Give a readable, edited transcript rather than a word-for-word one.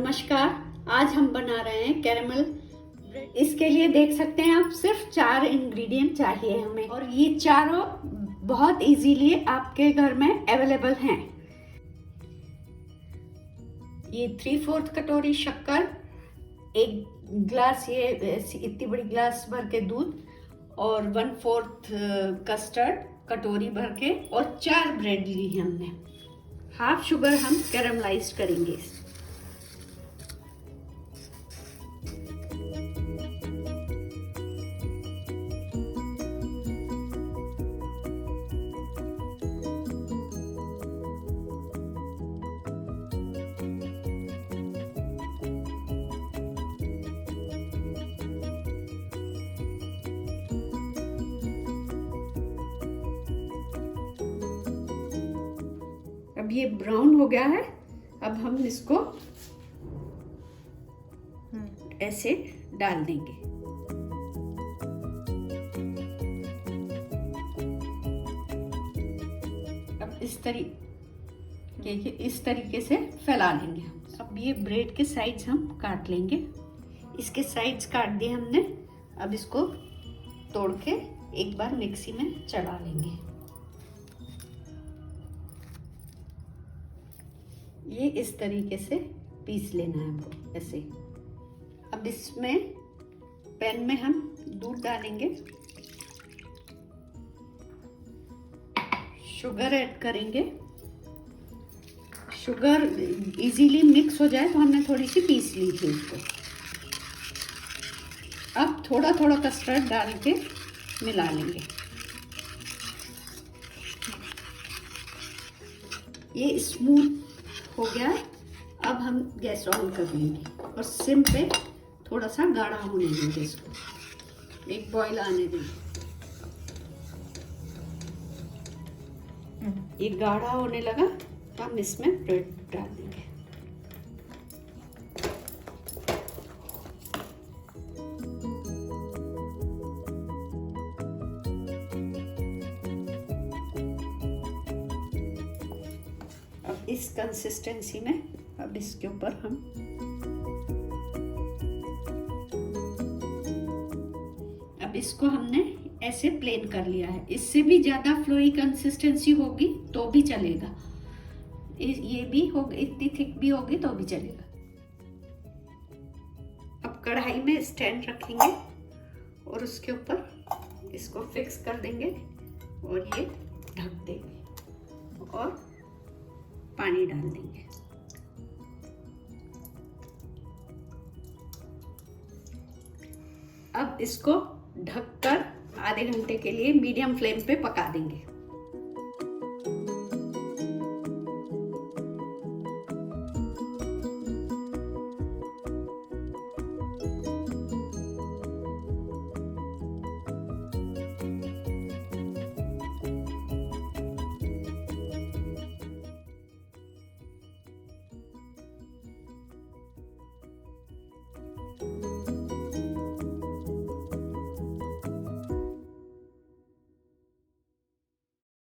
नमस्कार, आज हम बना रहे हैं कैरेमल ब्रेड। इसके लिए देख सकते हैं आप सिर्फ 4 इंग्रेडिएंट चाहिए हमें और ये चारों बहुत इजीली आपके घर में अवेलेबल हैं। ये 3/4 कटोरी शक्कर, 1 ग्लास ये इतनी बड़ी ग्लास भर के दूध और 1/4 कस्टर्ड कटोरी भर के और 4 ब्रेड ली है हमने। हाफ शुगर हम कैरेमलाइज करेंगे। अब ये ब्राउन हो गया है। अब हम इसको ऐसे डाल देंगे। अब इस तरीके से फैला लेंगे हम। अब ये ब्रेड के साइड्स हम काट लेंगे। इसके साइड्स काट दिए हमने। अब इसको तोड़ के एक बार मिक्सी में चला लेंगे। ये इस तरीके से पीस लेना है हमको ऐसे। अब इसमें पैन में हम दूध डालेंगे, शुगर ऐड करेंगे। शुगर इजीली मिक्स हो जाए तो हमने थोड़ी सी पीस ली थी उसको। अब थोड़ा थोड़ा कस्टर्ड डाल के मिला लेंगे। ये स्मूथ हो गया। अब हम गैस ऑन कर लेंगे और सिम पे थोड़ा सा गाढ़ा होने देंगे इसको, एक बॉईल आने देंगे। ये गाढ़ा होने लगा तो हम इसमें ब्रेड डाल देंगे। अब इस कंसिस्टेंसी में अब इसके ऊपर हम अब इसको हमने ऐसे प्लेन कर लिया है। इससे भी ज्यादा फ्लोई कंसिस्टेंसी होगी तो भी चलेगा, ये भी होगी, इतनी थिक भी होगी तो भी चलेगा। अब कढ़ाई में स्टैंड रखेंगे और उसके ऊपर इसको फिक्स कर देंगे और ये ढक देंगे और पानी डाल देंगे। अब इसको ढककर आधे घंटे के लिए मीडियम फ्लेम पे पका देंगे।